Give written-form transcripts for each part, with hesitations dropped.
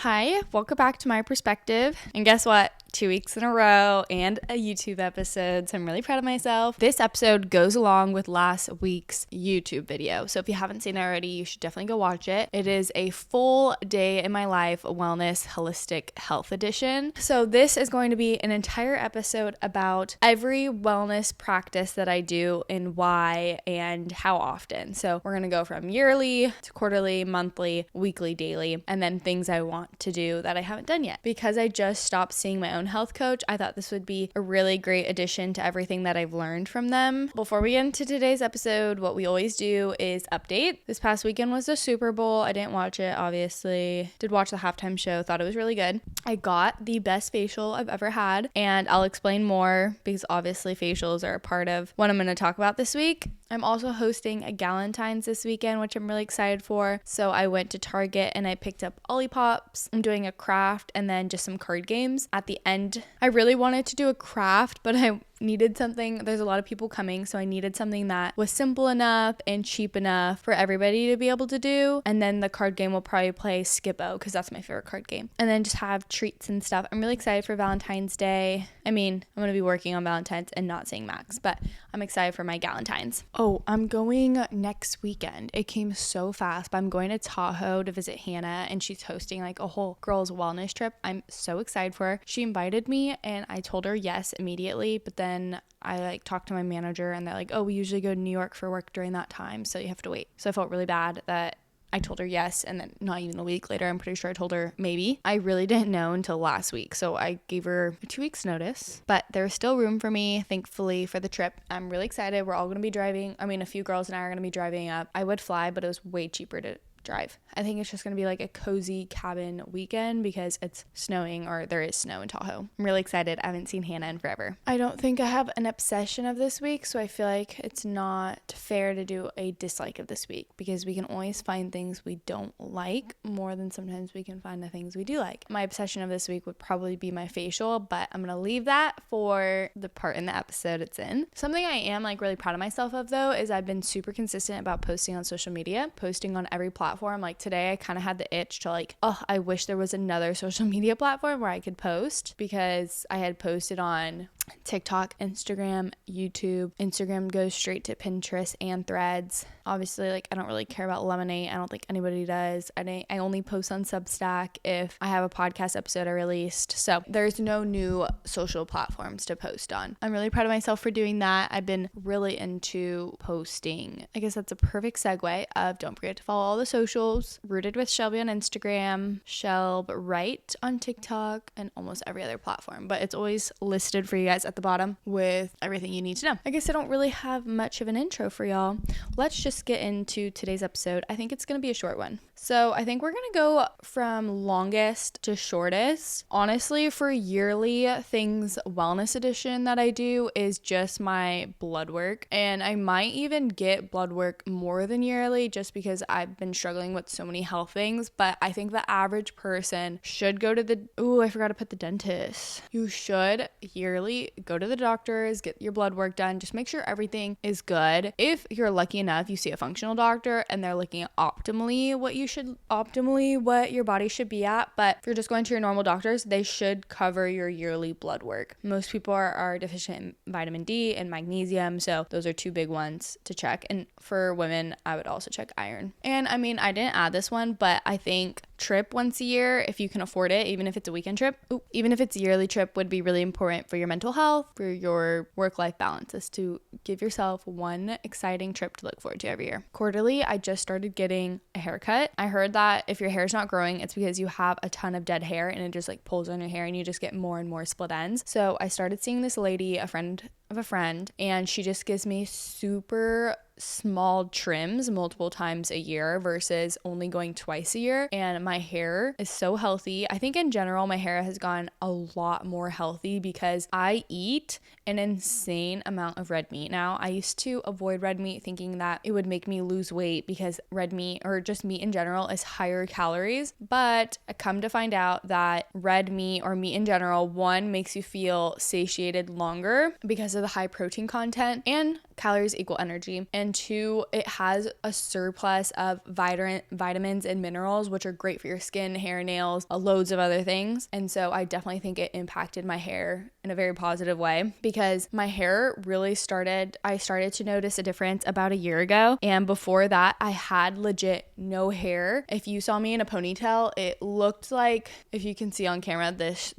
Hi, welcome back to My Perspective. And guess what? 2 weeks in a row and a YouTube episode, so I'm really proud of myself. This episode goes along with last week's YouTube video, so if you haven't seen it already, you should definitely go watch it. It is a full day in my life wellness holistic health edition. So this is going to be an entire episode about every wellness practice that I do and why and how often. So we're going to go from yearly to quarterly, monthly, weekly, daily, and then things I want to do that I haven't done yet. Because I just stopped seeing my own health coach, I thought this would be a really great addition to everything that I've learned from them. Before we get into today's episode, what we always do is update. This past weekend was the Super Bowl. I didn't watch it, obviously. Did watch the halftime show, thought it was really good. I got the best facial I've ever had, and I'll explain more because obviously facials are a part of what I'm going to talk about this week. I'm also hosting a Galentine's this weekend, which I'm really excited for. So I went to Target and I picked up Olippops. I'm doing a craft and then just some card games. At the end, I really wanted to do a craft, but I needed something. There's a lot of people coming, so I needed something that was simple enough and cheap enough for everybody to be able to do. And then the card game will probably play Skippo because that's my favorite card game. And then just have treats and stuff. I'm really excited for Valentine's Day. I mean, I'm going to be working on Valentine's and not seeing Max, but I'm excited for my Galentine's. Oh, I'm going next weekend. It came so fast, but I'm going to Tahoe to visit Hannah, and she's hosting like a whole girls wellness trip. I'm so excited for her. She invited me and I told her yes immediately, but then I talked to my manager and they're like, oh, we usually go to New York for work during that time, so you have to wait. So I felt really bad that I told her yes, and then not even a week later, I'm pretty sure I told her maybe. I really didn't know until last week, so I gave her 2 weeks notice, but there's still room for me, thankfully, for the trip. I'm really excited. We're all going to be driving. A few girls and I are going to be driving up. I would fly, but it was way cheaper to drive. I think it's just going to be like a cozy cabin weekend because it's snowing, or there is snow in Tahoe. I'm really excited. I haven't seen Hannah in forever. I don't think I have an obsession of this week, so I feel like it's not fair to do a dislike of this week because we can always find things we don't like more than sometimes we can find the things we do like. My obsession of this week would probably be my facial, but I'm going to leave that for the part in the episode it's in. Something I am really proud of myself of though is I've been super consistent about posting on social media, posting on every platform. Like today I kind of had the itch to I wish there was another social media platform where I could post, because I had posted on TikTok, Instagram, YouTube. Instagram goes straight to Pinterest and Threads. Obviously, I don't really care about Lemonade. I don't think anybody does. I only post on Substack if I have a podcast episode I released. So there's no new social platforms to post on. I'm really proud of myself for doing that. I've been really into posting. I guess that's a perfect segue of don't forget to follow all the socials. Rooted with Shelby on Instagram, Shelb Right on TikTok, and almost every other platform. But it's always listed for you guys at the bottom with everything you need to know. I guess I don't really have much of an intro for y'all. Let's just get into today's episode. I think it's going to be a short one. So I think we're going to go from longest to shortest. Honestly, for yearly things wellness edition that I do is just my blood work. And I might even get blood work more than yearly just because I've been struggling with so many health things. But I think the average person should go to I forgot to put the dentist. You should yearly go to the doctors, get your blood work done. Just make sure everything is good. If you're lucky enough, you see a functional doctor and they're looking at optimally what your body should be at. But if you're just going to your normal doctors, they should cover your yearly blood work. Most people are deficient in vitamin D and magnesium, so those are two big ones to check. And for women, I would also check iron. And I didn't add this one, but I think trip once a year, if you can afford it, even if it's a weekend trip, even if it's a yearly trip, would be really important for your mental health, for your work-life balance, is to give yourself one exciting trip to look forward to every year. Quarterly, I just started getting a haircut. I heard that if your hair's not growing, it's because you have a ton of dead hair and it just pulls on your hair and you just get more and more split ends. So I started seeing this lady, a friend of a friend, and she just gives me super small trims multiple times a year versus only going twice a year. And my hair is so healthy. I think in general, my hair has gone a lot more healthy because I eat an insane amount of red meat now. I used to avoid red meat thinking that it would make me lose weight because red meat, or just meat in general, is higher calories. But I come to find out that red meat, or meat in general, one, makes you feel satiated longer because of the high protein content, and calories equal energy, and 2, it has a surplus of vitamins and minerals, which are great for your skin, hair, nails, loads of other things. And so I definitely think it impacted my hair in a very positive way, because my hair really I started to notice a difference about a year ago. And before that, I had legit no hair. If you saw me in a ponytail, it looked like, if you can see on camera, this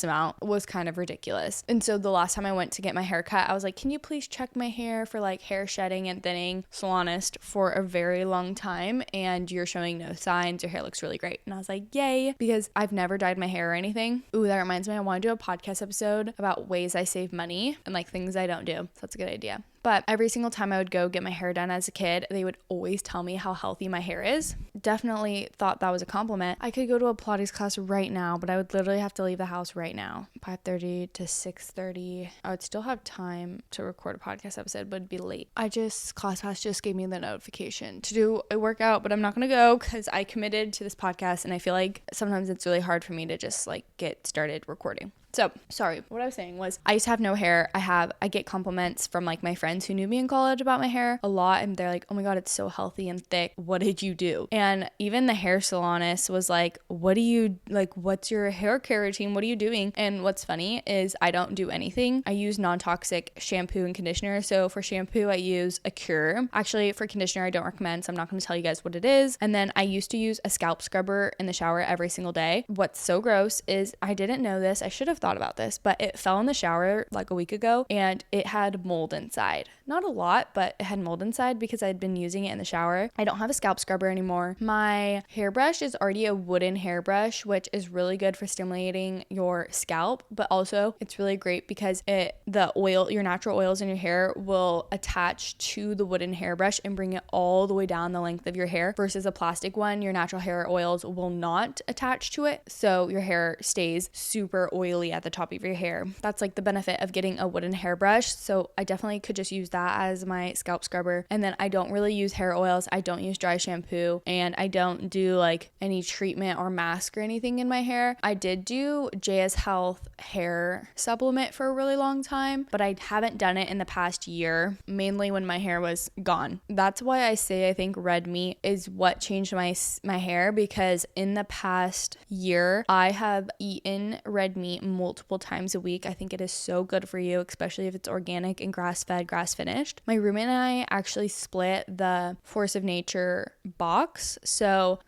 amount was kind of ridiculous. And so the last time I went to get my hair cut, I was like, can you please check my hair for like hair shedding and thinning? Salonist for a very long time, and you're showing no signs. Your hair looks really great. And I was like, yay, because I've never dyed my hair or anything. Ooh, that reminds me, I want to do a podcast episode about ways I save money and like things I don't do. So that's a good idea. But every single time I would go get my hair done as a kid, they would always tell me how healthy my hair is. Definitely thought that was a compliment. I could go to a Pilates class right now, but I would literally have to leave the house right now. 5:30 to 6:30. I would still have time to record a podcast episode, but it'd be late. ClassPass just gave me the notification to do a workout, but I'm not going to go because I committed to this podcast, and I feel like sometimes it's really hard for me to just like get started recording. So, sorry, what I was saying was I used to have no hair. I get compliments from like my friends who knew me in college about my hair a lot, and they're like, oh my God, it's so healthy and thick. What did you do? And even the hair salonist was like, what's your hair care routine? What are you doing? And what's funny is I don't do anything. I use non-toxic shampoo and conditioner. So for shampoo, I use a Cure. Actually, for conditioner, I don't recommend, so I'm not going to tell you guys what it is. And then I used to use a scalp scrubber in the shower every single day. What's so gross is I didn't know this. I should have thought about this, but it fell in the shower like a week ago, and it had mold inside. Not a lot, but it had mold inside because I'd been using it in the shower. I don't have a scalp scrubber anymore. My hairbrush is already a wooden hairbrush, which is really good for stimulating your scalp, but also it's really great because your natural oils in your hair will attach to the wooden hairbrush and bring it all the way down the length of your hair, versus a plastic one. Your natural hair oils will not attach to it, so your hair stays super oily at the top of your hair. That's like the benefit of getting a wooden hairbrush. So I definitely could just use that as my scalp scrubber. And then I don't really use hair oils. I don't use dry shampoo, and I don't do like any treatment or mask or anything in my hair. I did do JS Health hair supplement for a really long time, but I haven't done it in the past year, mainly when my hair was gone. That's why I say I think red meat is what changed my hair, because in the past year I have eaten red meat multiple times a week. I think it is so good for you, especially if it's organic and grass-fed, grass-finished. My roommate and I actually split the Force of Nature box. So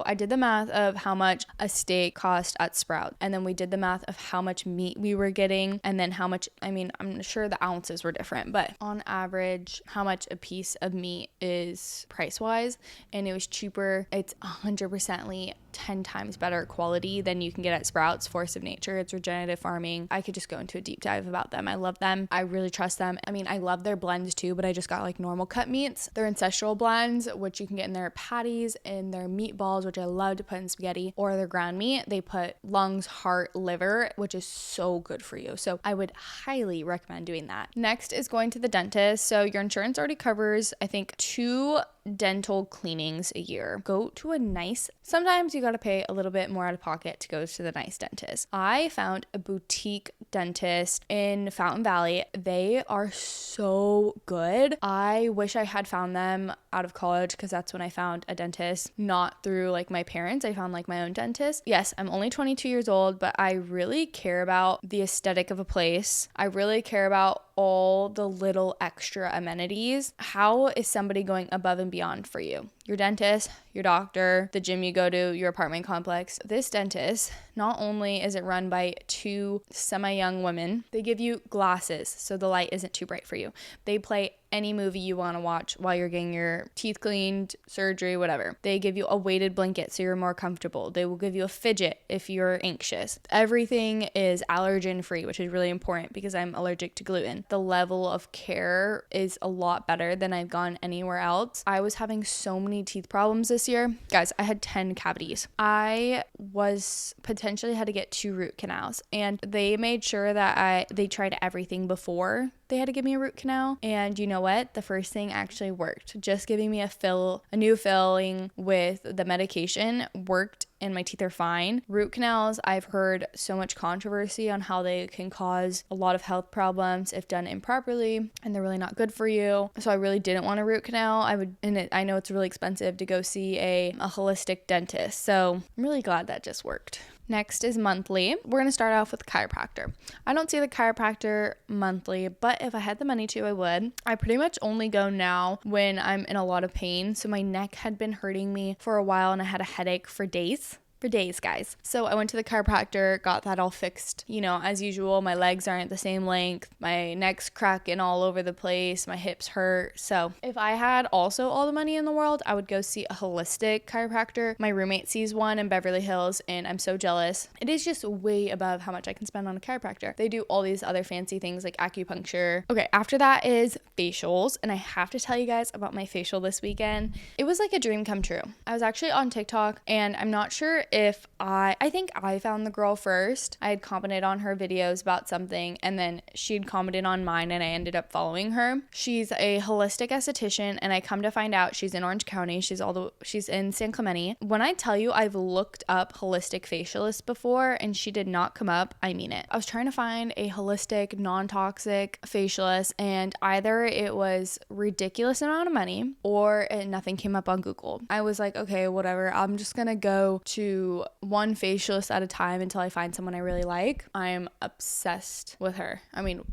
I did the math of how much a steak cost at Sprouts, and then we did the math of how much meat we were getting, and then how much, I'm sure the ounces were different, but on average, how much a piece of meat is price-wise, and it was cheaper. It's 100% 10 times better quality than you can get at Sprouts. Force of Nature, it's regenerative farming. I could just go into a deep dive about them. I love them. I really trust them. I love their blends too, but I just got like normal cut meats. Their ancestral blends, which you can get in their patties and their meatballs, which I love to put in spaghetti, or their ground meat. They put lungs, heart, liver, which is so good for you. So I would highly recommend doing that. Next is going to the dentist. So your insurance already covers, I think, 2 dental cleanings a year. Go to sometimes you got to pay a little bit more out of pocket to go to the nice dentist. I found a boutique dentist in Fountain Valley. They are so good. I wish I had found them out of college, because that's when I found a dentist, not through like my parents. I found like my own dentist. Yes, I'm only 22 years old, but I really care about the aesthetic of a place. I really care about all the little extra amenities. How is somebody going above and beyond for you? Your dentist, your doctor, the gym you go to, your apartment complex. This dentist, not only is it run by 2 semi-young women, they give you glasses so the light isn't too bright for you. They play any movie you want to watch while you're getting your teeth cleaned, surgery, whatever. They give you a weighted blanket so you're more comfortable. They will give you a fidget if you're anxious. Everything is allergen free, which is really important because I'm allergic to gluten. The level of care is a lot better than I've gone anywhere else. I was having so many teeth problems this year. Guys, I had 10 cavities. I was potentially had to get 2 root canals, and they made sure that they tried everything before they had to give me a root canal. And you know what? The first thing actually worked. Just giving me a new filling with the medication worked, and my teeth are fine. Root canals, I've heard so much controversy on how they can cause a lot of health problems if done improperly, and they're really not good for you. So I really didn't want a root canal. I know it's really expensive to go see a holistic dentist. So I'm really glad that just worked. Next is monthly. We're going to start off with chiropractor. I don't see the chiropractor monthly, but if I had the money to, I would. I pretty much only go now when I'm in a lot of pain. So my neck had been hurting me for a while and I had a headache for days. Guys. So I went to the chiropractor, got that all fixed. As usual, my legs aren't the same length. My neck's cracking all over the place. My hips hurt. So if I had also all the money in the world, I would go see a holistic chiropractor. My roommate sees one in Beverly Hills and I'm so jealous. It is just way above how much I can spend on a chiropractor. They do all these other fancy things like acupuncture. Okay, after that is facials. And I have to tell you guys about my facial this weekend. It was like a dream come true. I was actually on TikTok and I'm not sure if I think I found the girl first. I had commented on her videos about something and then she'd commented on mine and I ended up following her. She's a holistic esthetician and I come to find out she's in Orange County. She's in San Clemente. When I tell you I've looked up holistic facialists before and she did not come up, I mean it. I was trying to find a holistic, non-toxic facialist and either it was ridiculous amount of money or nothing came up on Google. I was like, okay, whatever. I'm just gonna go to one facialist at a time until I find someone I really like. I'm obsessed with her.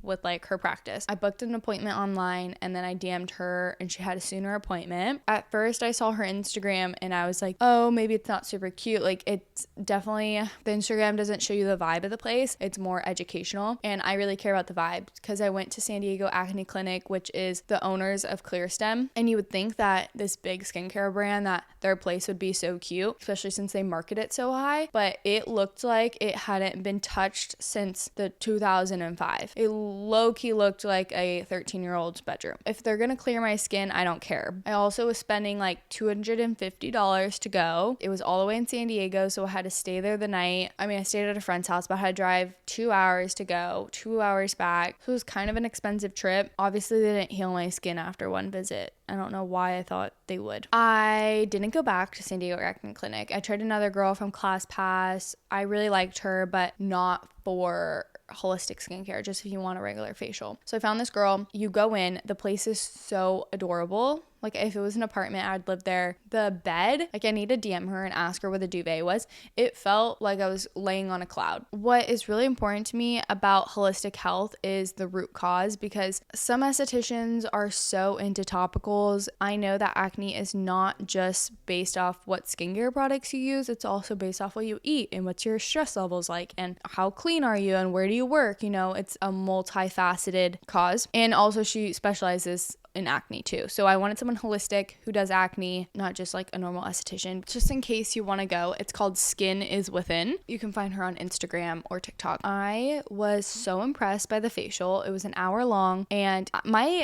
With like her practice. I booked an appointment online and then I DM'd her and she had a sooner appointment. At first I saw her Instagram and I was like, oh, maybe it's not super cute. Like it's definitely, the Instagram doesn't show you the vibe of the place. It's more educational and I really care about the vibe because I went to San Diego Acne Clinic, which is the owners of ClearStem. And you would think that this big skincare brand, that their place would be so cute, especially since they market it so high, but it looked like it hadn't been touched since the 2005. It low-key looked like a 13-year-old's bedroom. If they're gonna clear my skin, I don't care. I also was spending like $250 to go. It was all the way in San Diego, so I had to stay there the night. I stayed at a friend's house, but I had to drive 2 hours to go, 2 hours back. So it was kind of an expensive trip. Obviously, they didn't heal my skin after one visit. I don't know why I thought they would. I didn't go back to San Diego Acne Clinic. I tried another girl from ClassPass. I really liked her, but not for holistic skincare, just if you want a regular facial. So I found this girl. You go in, the place is so adorable. Like if it was an apartment, I'd live there. The bed, like I need to DM her and ask her where the duvet was. It felt like I was laying on a cloud. What is really important to me about holistic health is the root cause, because some estheticians are so into topicals. I know that acne is not just based off what skincare products you use. It's also based off what you eat and what's your stress levels like and how clean are you and where do you work. It's a multifaceted cause. And also she specializes in acne too. So I wanted someone holistic who does acne, not just like a normal esthetician. Just in case you want to go, it's called Skin is Within. You can find her on Instagram or TikTok. I was so impressed by the facial. It was an hour long, and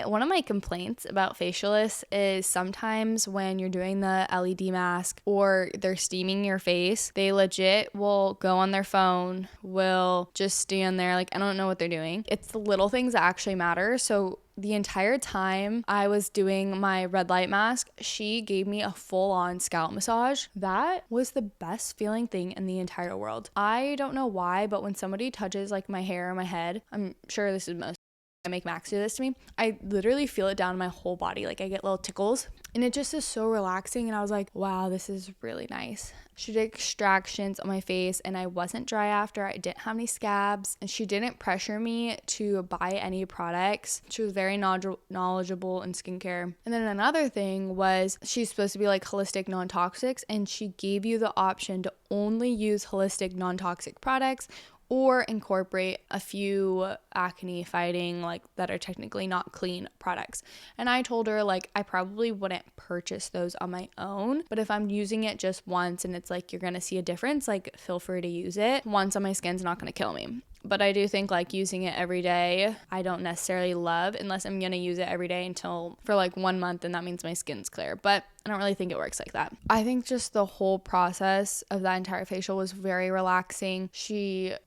one of my complaints about facialists is sometimes when you're doing the LED mask or they're steaming your face, they legit will go on their phone, will just stand there like I don't know what they're doing. It's the little things that actually matter. So the entire time I was doing my red light mask, she gave me a full-on scalp massage. That was the best feeling thing in the entire world. I don't know why, but when somebody touches like my hair or my head, I'm sure this is most I make Max do this to me, I literally feel it down my whole body. Like I get little tickles and it just is so relaxing. And I was like, wow, this is really nice. She did extractions on my face and I wasn't dry after. I didn't have any scabs and she didn't pressure me to buy any products. She was very knowledgeable in skincare. And then another thing was she's supposed to be like holistic non-toxics, and she gave you the option to only use holistic non-toxic products or incorporate a few acne fighting like that are technically not clean products. And I told her like I probably wouldn't purchase those on my own, but if I'm using it just once and it's like you're gonna see a difference, like feel free to use it. Once on my skin's not gonna kill me. But I do think like using it every day, I don't necessarily love unless I'm going to use it every day for like 1 month, and that means my skin's clear. But I don't really think it works like that. I think just the whole process of that entire facial was very relaxing.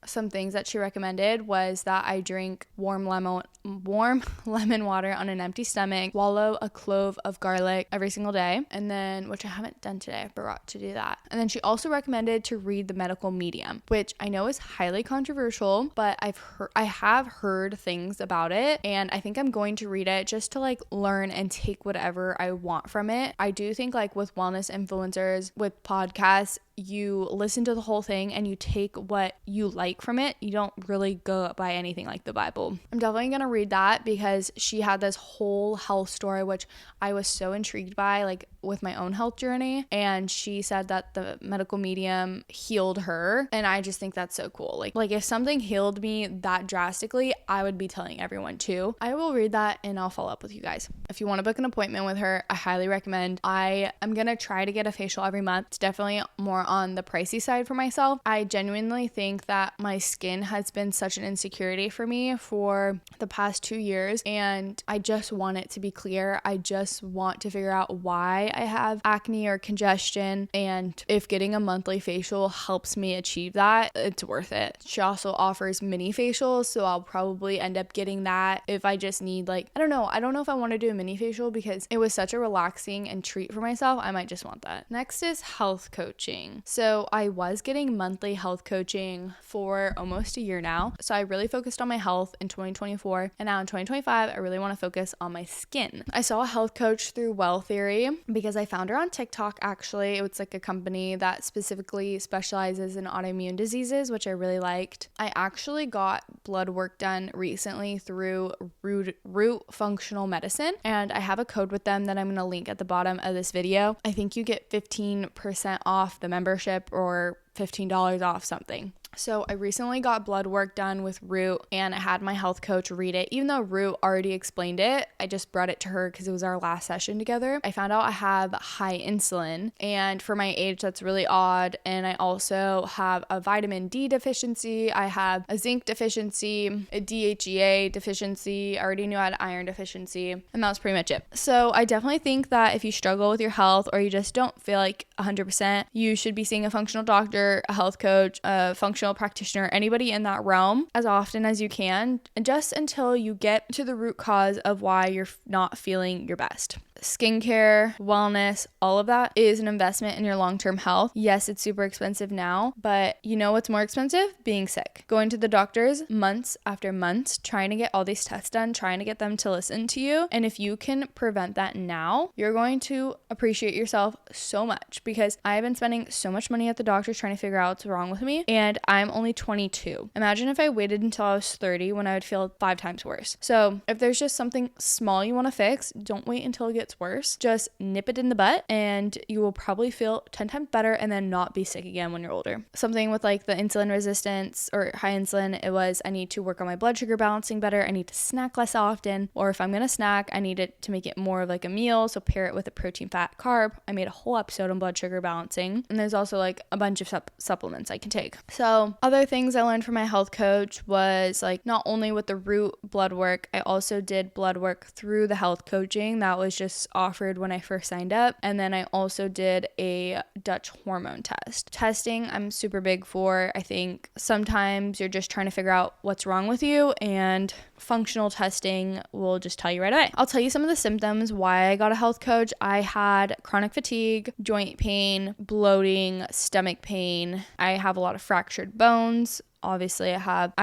Some things that she recommended was that I drink warm lemon water on an empty stomach, swallow a clove of garlic every single day, and then, which I haven't done today, I forgot to do that. And then she also recommended to read the medical medium, which I know is highly controversial, but I have heard things about it, and I think I'm going to read it just to like learn and take whatever I want from it. I do think like with wellness influencers, with podcasts, you listen to the whole thing and you take what you like from it. You don't really go by anything like the Bible. I'm definitely going to read that because she had this whole health story, which I was so intrigued by, like with my own health journey. And she said that the medical medium healed her. And I just think that's so cool. Like if something healed me that drastically, I would be telling everyone too. I will read that and I'll follow up with you guys. If you want to book an appointment with her, I highly recommend. I am going to try to get a facial every month. It's definitely more on the pricey side for myself. I genuinely think that my skin has been such an insecurity for me for the past 2 years, and I just want it to be clear. I just want to figure out why I have acne or congestion, and if getting a monthly facial helps me achieve that, it's worth it. She also offers mini facials, so I'll probably end up getting that if I just need I don't know if I want to do a mini facial because it was such a relaxing and treat for myself. I might just want that. Next is health coaching. So I was getting monthly health coaching for almost a year now. So I really focused on my health in 2024. And now in 2025, I really want to focus on my skin. I saw a health coach through Well Theory because I found her on TikTok, actually. It was like a company that specifically specializes in autoimmune diseases, which I really liked. I actually got blood work done recently through Root Functional Medicine. And I have a code with them that I'm going to link at the bottom of this video. I think you get 15% off the membership or $15 off something. So I recently got blood work done with Root, and I had my health coach read it. Even though Root already explained it, I just brought it to her because it was our last session together. I found out I have high insulin, and for my age, that's really odd. And I also have a vitamin D deficiency. I have a zinc deficiency, a DHEA deficiency. I already knew I had iron deficiency, and that was pretty much it. So I definitely think that if you struggle with your health or you just don't feel like 100%, you should be seeing a functional doctor, a health coach, a functional practitioner, anybody in that realm as often as you can, just until you get to the root cause of why you're not feeling your best. Skincare, wellness, all of that is an investment in your long-term health. Yes, it's super expensive now, but you know what's more expensive? Being sick. Going to the doctors months after months, trying to get all these tests done, trying to get them to listen to you. And if you can prevent that now, you're going to appreciate yourself so much, because I've been spending so much money at the doctors trying to figure out what's wrong with me, and I'm only 22. Imagine if I waited until I was 30 when I would feel 5 times worse. So if there's just something small you want to fix, don't wait until it gets worse. Just nip it in the butt and you will probably feel 10 times better and then not be sick again when you're older. Something with like the insulin resistance or high insulin, it was I need to work on my blood sugar balancing better. I need to snack less often, or if I'm going to snack, I need it to make it more of like a meal. So pair it with a protein, fat, carb. I made a whole episode on blood sugar balancing, and there's also like a bunch of supplements I can take. So other things I learned from my health coach was like not only with the Root blood work, I also did blood work through the health coaching that was just offered when I first signed up. And then I also did a Dutch hormone test. Testing I'm super big for. I think sometimes you're just trying to figure out what's wrong with you, and functional testing will just tell you right away. I'll tell you some of the symptoms why I got a health coach. I had chronic fatigue, joint pain, bloating, stomach pain. I have a lot of fractured bones. Obviously, I've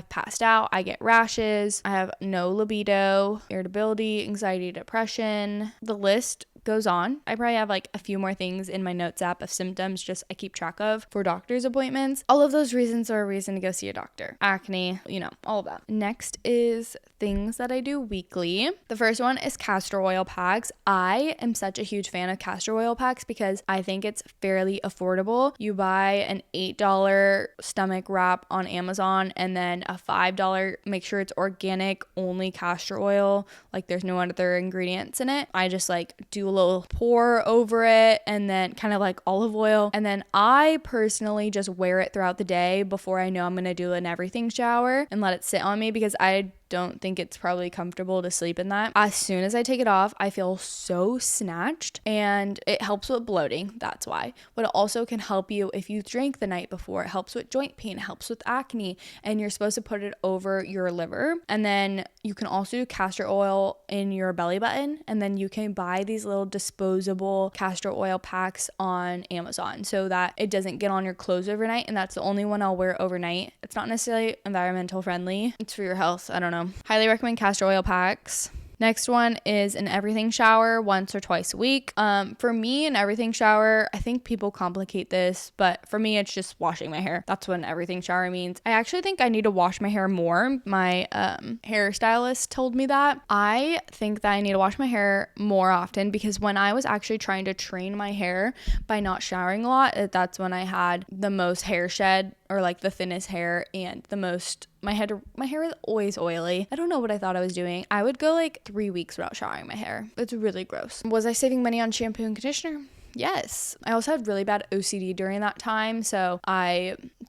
passed out, I get rashes, I have no libido, irritability, anxiety, depression. The list goes on. I probably have like a few more things in my notes app of symptoms just I keep track of for doctor's appointments. All of those reasons are a reason to go see a doctor. Acne, all of that. Next is things that I do weekly. The first one is castor oil packs. I am such a huge fan of castor oil packs because I think it's fairly affordable. You buy an $8 stomach wrap on Amazon and then a $5, make sure it's organic, only castor oil, like there's no other ingredients in it. I just like do a little pour over it and then kind of like olive oil, and then I personally just wear it throughout the day before I know I'm gonna do an everything shower and let it sit on me, because I don't think it's probably comfortable to sleep in that. As soon as I take it off, I feel so snatched, and it helps with bloating. That's why. But it also can help you if you drank the night before. It helps with joint pain, it helps with acne, and you're supposed to put it over your liver. And then you can also do castor oil in your belly button, and then you can buy these little disposable castor oil packs on Amazon so that it doesn't get on your clothes overnight. And that's the only one I'll wear overnight. It's not necessarily environmental friendly, it's for your health. I don't know. Highly recommend castor oil packs. Next one is an everything shower once or twice a week. For me, an everything shower, I think people complicate this, but for me, it's just washing my hair. That's what an everything shower means. I actually think I need to wash my hair more. My hairstylist told me that. I think that I need to wash my hair more often because when I was actually trying to train my hair by not showering a lot, that's when I had the most hair shed, or like the thinnest hair, and the most, my hair is always oily. I don't know what I thought I was doing. I would go like 3 weeks without showering my hair. It's really gross. Was I saving money on shampoo and conditioner? Yes. I also had really bad OCD during that time, so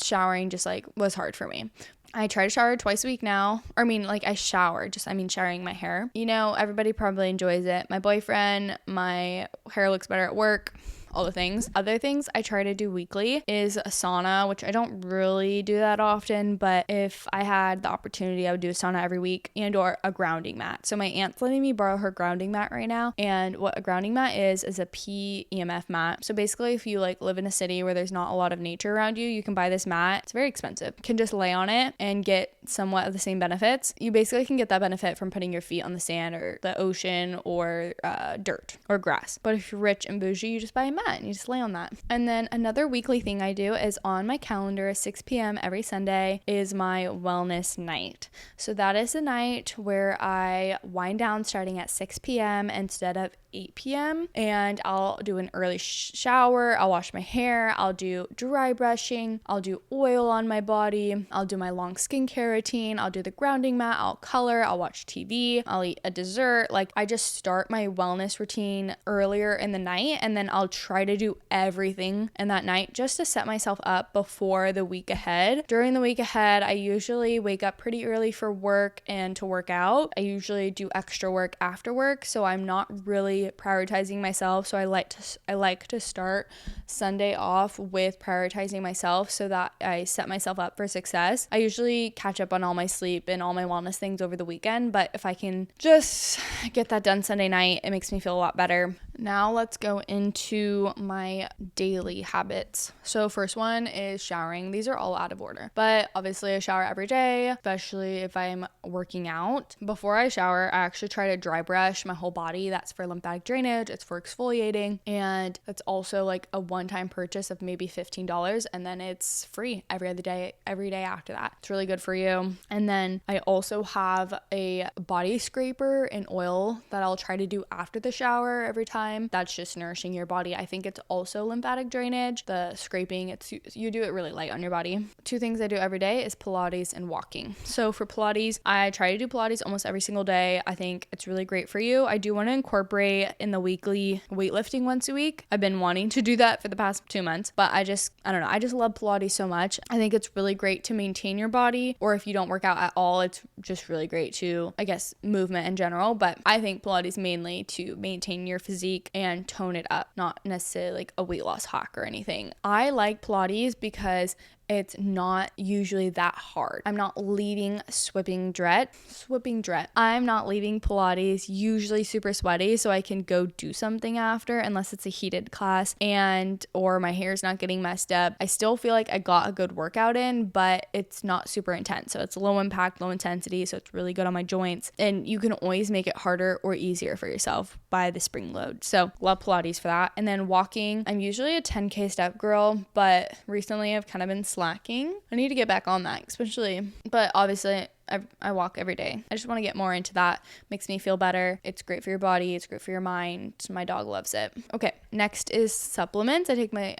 showering just like was hard for me. I try to shower twice a week now. I shower, showering my hair. Everybody probably enjoys it. My boyfriend, my hair looks better at work, all the things. Other things I try to do weekly is a sauna, which I don't really do that often, but if I had the opportunity, I would do a sauna every week, and or a grounding mat. So my aunt's letting me borrow her grounding mat right now, and what a grounding mat is a PEMF mat. So basically, if you live in a city where there's not a lot of nature around you, you can buy this mat. It's very expensive. You can just lay on it and get somewhat of the same benefits. You basically can get that benefit from putting your feet on the sand or the ocean or dirt or grass. But if you're rich and bougie, you just buy a mat and you just lay on that. And then another weekly thing I do is on my calendar, 6 p.m. every Sunday is my wellness night. So that is the night where I wind down starting at 6 p.m. instead of 8 p.m. and I'll do an early shower, I'll wash my hair, I'll do dry brushing, I'll do oil on my body, I'll do my long skincare routine, I'll do the grounding mat, I'll color, I'll watch TV, I'll eat a dessert. I just start my wellness routine earlier in the night, and then I'll try to do everything in that night just to set myself up before the week ahead. During the week ahead, I usually wake up pretty early for work and to work out. I usually do extra work after work, so I'm not really prioritizing myself. So I like to start Sunday off with prioritizing myself so that I set myself up for success. I usually catch up on all my sleep and all my wellness things over the weekend, but if I can just get that done Sunday night, it makes me feel a lot better. Now let's go into my daily habits. So first one is showering. These are all out of order, but obviously I shower every day, especially if I'm working out. Before I shower, I actually try to dry brush my whole body. That's for lymphatic drainage, it's for exfoliating, and it's also a one-time purchase of maybe $15, and then it's free every day after that. It's really good for you. And then I also have a body scraper and oil that I'll try to do after the shower every time. That's just nourishing your body. I think it's also lymphatic drainage. The scraping, you do it really light on your body. Two things I do every day is Pilates and walking. So for Pilates, I try to do Pilates almost every single day. I think it's really great for you. I do want to incorporate in the weekly weightlifting once a week. I've been wanting to do that for the past 2 months, but I don't know. I just love Pilates so much. I think it's really great to maintain your body, or if you don't work out at all, it's just really great to, movement in general. But I think Pilates mainly to maintain your physique and tone it up, not necessarily a weight loss hack or anything. I like Pilates because it's not usually that hard. I'm not leaving swipping dread. I'm not leaving Pilates usually super sweaty, so I can go do something after, unless it's a heated class or my hair's not getting messed up. I still feel like I got a good workout in, but it's not super intense. So it's low impact, low intensity, so it's really good on my joints. And you can always make it harder or easier for yourself by the spring load. So love Pilates for that. And then walking, I'm usually a 10K step girl, but recently I've kind of been slacking. I need to get back on that, but obviously I walk every day. I just want to get more into that. Makes me feel better. It's great for your body. It's great for your mind. My dog loves it. Okay, next is supplements. I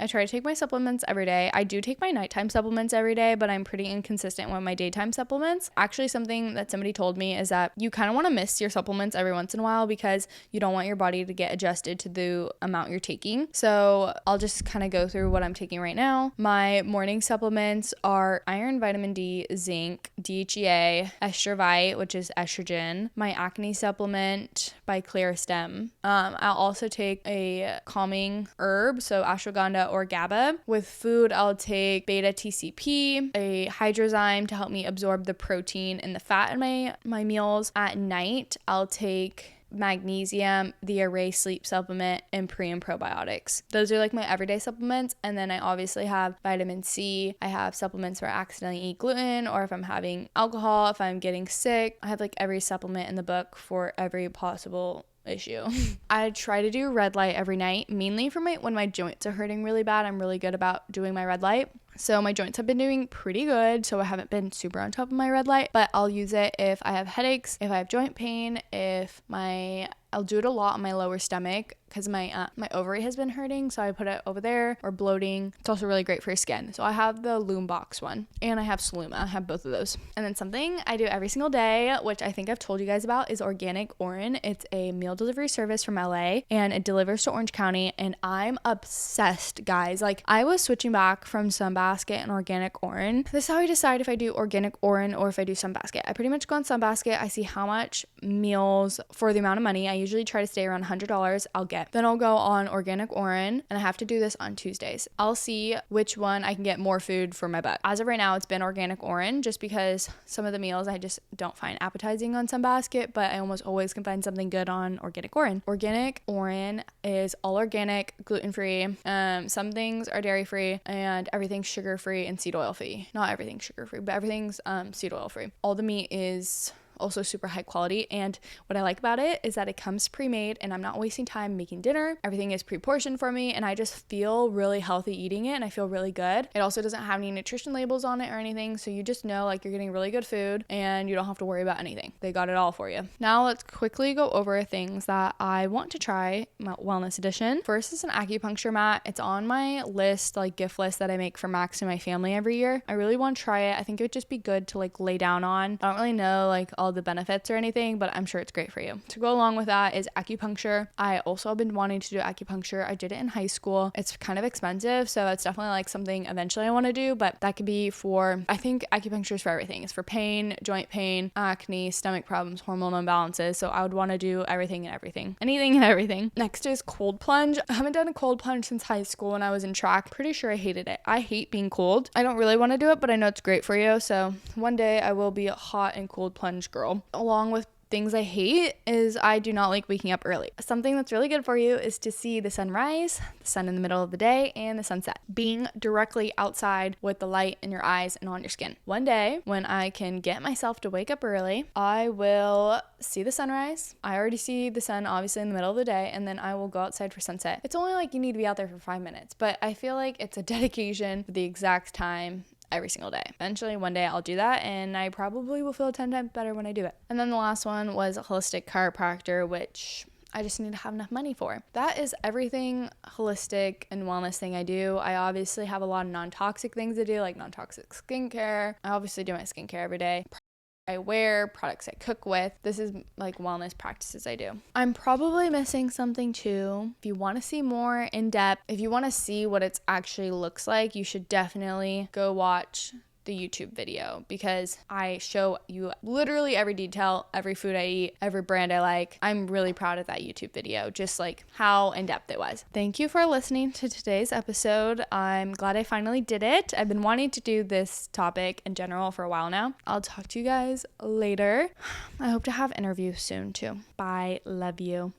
try to take my supplements every day. I do take my nighttime supplements every day, but I'm pretty inconsistent with my daytime supplements. Actually, something that somebody told me is that you kind of want to miss your supplements every once in a while because you don't want your body to get adjusted to the amount you're taking. So I'll just kind of go through what I'm taking right now. My morning supplements are iron, vitamin D, zinc, DHEA, by Estrovite, which is estrogen, my acne supplement by Clear Stem. I'll also take a calming herb, so ashwagandha or GABA. With food, I'll take beta TCP, a hydrozyme to help me absorb the protein and the fat in my meals. At night, I'll take magnesium, the Array sleep supplement, and pre and probiotics. Those are like my everyday supplements. And then I obviously have vitamin C. I have supplements for accidentally eat gluten, or if I'm having alcohol, if I'm getting sick. I have like every supplement in the book for every possible issue. I try to do red light every night, mainly for when my joints are hurting really bad. I'm really good about doing my red light. So my joints have been doing pretty good, so I haven't been super on top of my red light, but I'll use it if I have headaches, if I have joint pain, I'll do it a lot on my lower stomach because my ovary has been hurting, so I put it over there, or bloating. It's also really great for your skin. So I have the lumebox one, and I have Saluma. I have both of those. And then something I do every single day, which I think I've told you guys about, is Organic Orin. It's a meal delivery service from LA, and it delivers to Orange County, and I'm obsessed, guys. Like, I was switching back from Sunbasket and Organic Orin. This is how I decide if I do Organic Orin or if I do Sunbasket. I pretty much go on Sunbasket. I see how much meals for the amount of money. I usually try to stay around $100 I'll get. Then I'll go on Organic Orin, and I have to do this on Tuesdays. I'll see which one I can get more food for my buck. As of right now, it's been Organic Orin, just because some of the meals I just don't find appetizing on Sunbasket, but I almost always can find something good on Organic Orin. Organic Orin is all organic, gluten-free. Some things are dairy-free, and everything's sugar-free and seed oil-free. Not everything's sugar-free, but everything's seed oil-free. All the meat is also super high quality, and what I like about it is that it comes pre-made, and I'm not wasting time making dinner. Everything is pre-portioned for me, and I just feel really healthy eating it, and I feel really good. It also doesn't have any nutrition labels on it or anything, so you just know like you're getting really good food and you don't have to worry about anything. They got it all for you. Now let's quickly go over things that I want to try, my wellness edition. First is an acupuncture mat. It's on my list, like gift list that I make for Max and my family every year. I really want to try it. I think it would just be good to like lay down on. I don't really know like all the benefits or anything, but I'm sure it's great for you. To go along with that is acupuncture. I also have been wanting to do acupuncture. I did it in high school. It's kind of expensive, so it's definitely like something eventually I want to do, but that could be for, I think acupuncture is for everything. It's for pain, joint pain, acne, stomach problems, hormonal imbalances. So I would want to do anything and everything. Next is cold plunge. I haven't done a cold plunge since high school when I was in track. Pretty sure I hated it. I hate being cold. I don't really want to do it, but I know it's great for you. So one day I will be a hot and cold plunge girl. Along with things I hate is I do not like waking up early. Something that's really good for you is to see the sunrise, the sun in the middle of the day, and the sunset. Being directly outside with the light in your eyes and on your skin. One day, when I can get myself to wake up early, I will see the sunrise. I already see the sun obviously in the middle of the day, and then I will go outside for sunset. It's only like you need to be out there for 5 minutes, but I feel like it's a dedication for the exact time every single day. Eventually, one day I'll do that, and I probably will feel 10 times better when I do it. And then the last one was a holistic chiropractor, which I just need to have enough money for. That is everything holistic and wellness thing I do. I obviously have a lot of non-toxic things to do, like non-toxic skincare. I obviously do my skincare every day. I wear, products I cook with. This is like wellness practices I do. I'm probably missing something too. If you want to see more in depth, if you want to see what it actually looks like, you should definitely go watch the YouTube video, because I show you literally every detail, every food I eat, every brand I like. I'm really proud of that YouTube video, just like how in depth it was. Thank you for listening to today's episode. I'm glad I finally did it. I've been wanting to do this topic in general for a while now. I'll talk to you guys later. I hope to have interviews soon too. Bye. Love you.